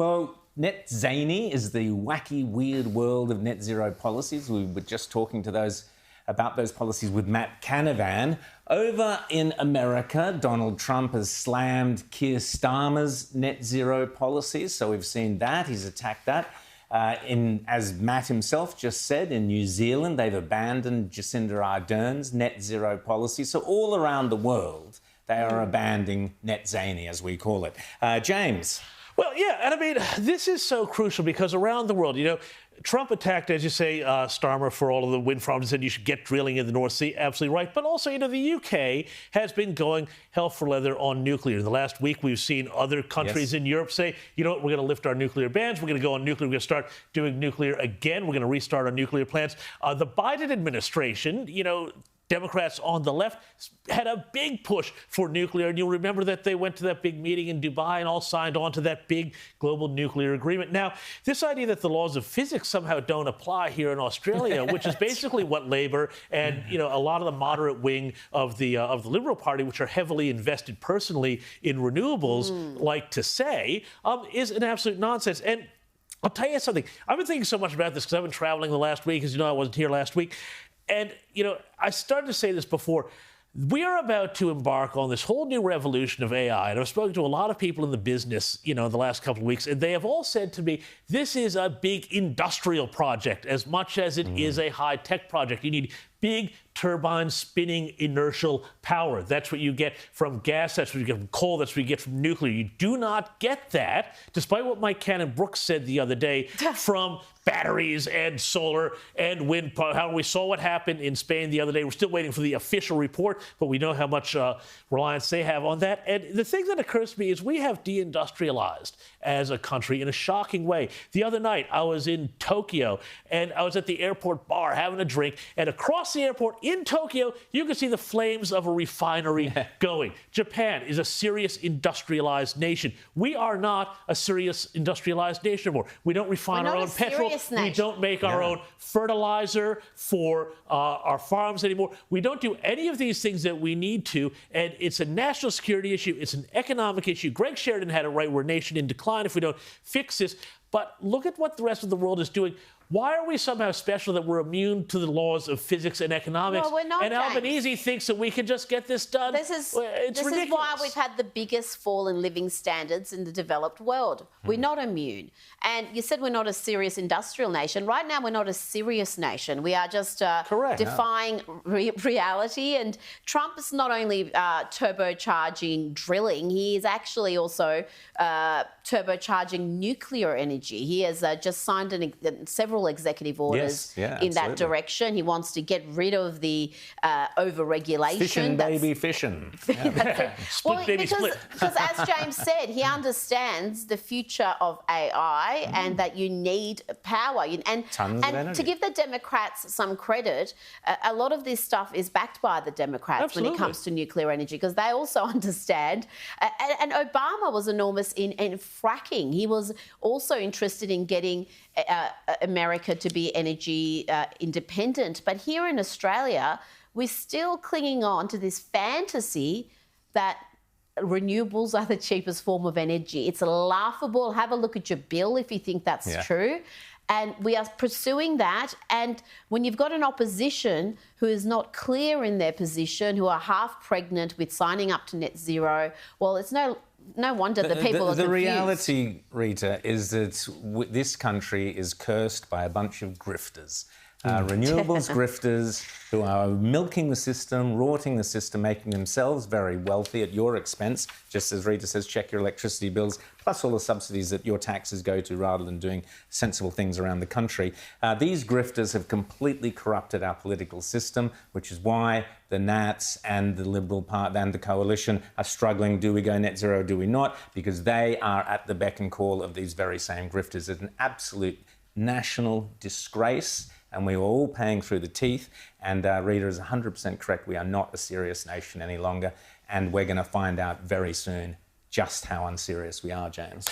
Well, net zany is the wacky, weird world of net zero policies. We were just talking to about those policies with Matt Canavan. Over in America, Donald Trump has slammed Keir Starmer's net zero policies. So we've seen that. He's attacked that. As Matt himself just said, in New Zealand, they've abandoned Jacinda Ardern's net zero policy. So all around the world, they are abandoning net zany, as we call it. James. Well, yeah, and I mean, this is so crucial because around the world, Trump attacked, as you say, Starmer for all of the wind farms and said you should get drilling in the North Sea. Absolutely right. But also, the UK has been going hell for leather on nuclear. In the last week, we've seen other countries in Europe say, we're going to lift our nuclear bans. We're going to go on nuclear. We're going to start doing nuclear again. We're going to restart our nuclear plants. The Biden administration, Democrats on the left had a big push for nuclear. And you'll remember that they went to that big meeting in Dubai and all signed on to that big global nuclear agreement. Now, this idea that the laws of physics somehow don't apply here in Australia, which is basically what Labor and, a lot of the moderate wing of the Liberal Party, which are heavily invested personally in renewables, like to say, is an absolute nonsense. And I'll tell you something. I've been thinking so much about this because I've been traveling the last week. As you know, I wasn't here last week. And, I started to say this before. We are about to embark on this whole new revolution of AI. And I've spoken to a lot of people in the business, in the last couple of weeks, and they have all said to me, this is a big industrial project as much as it is a high-tech project. You need big turbine spinning inertial power. That's what you get from gas. That's what you get from coal. That's what you get from nuclear. You do not get that, despite what Mike Cannon-Brookes said the other day, from batteries and solar and wind power. How we saw what happened in Spain the other day. We're still waiting for the official report, but we know how much reliance they have on that. And the thing that occurs to me is we have deindustrialized as a country in a shocking way. The other night, I was in Tokyo, and I was at the airport bar having a drink, and across the airport in Tokyo, you can see the flames of a refinery going. Japan is a serious industrialized nation. We are not a serious industrialized nation anymore. We don't refine our own petrol. We don't make our own fertilizer for our farms anymore. We don't do any of these things that we need to, and it's a national security issue. It's an economic issue. Greg Sheridan had it right. We're a nation in decline if we don't fix this. But look at what the rest of the world is doing. Why are we somehow special that we're immune to the laws of physics and economics? Well, we're not, and Albanese thinks that we can just get this done. This is why we've had the biggest fall in living standards in the developed world. We're not immune. And you said we're not a serious industrial nation. Right now, we're not a serious nation. We are just defying reality. And Trump is not only turbocharging drilling, he is actually also turbocharging nuclear energy. He has just signed several executive orders in that direction. He wants to get rid of the over-regulation. Fission, baby, fission. Well, because as James said, he understands the future of AI and that you need power. And to give the Democrats some credit, a lot of this stuff is backed by the Democrats when it comes to nuclear energy, because they also understand. And Obama was enormous in fracking. He was also interested in getting America to be energy independent. But here in Australia, we're still clinging on to this fantasy that renewables are the cheapest form of energy. It's laughable. Have a look at your bill if you think that's true. And we are pursuing that. And when you've got an opposition who is not clear in their position, who are half pregnant with signing up to net zero, well, it's no wonder the people are confused. The reality, Rita, is that this country is cursed by a bunch of grifters. Renewables grifters who are milking the system, rorting the system, making themselves very wealthy at your expense. Just as Rita says, check your electricity bills, plus all the subsidies that your taxes go to rather than doing sensible things around the country. These grifters have completely corrupted our political system, which is why the Nats and the Liberal Party and the Coalition are struggling. Do we go net zero, do we not? Because they are at the beck and call of these very same grifters. It's an absolute national disgrace, and we are all paying through the teeth. And Rita is 100% correct. We are not a serious nation any longer, and we're going to find out very soon just how unserious we are, James.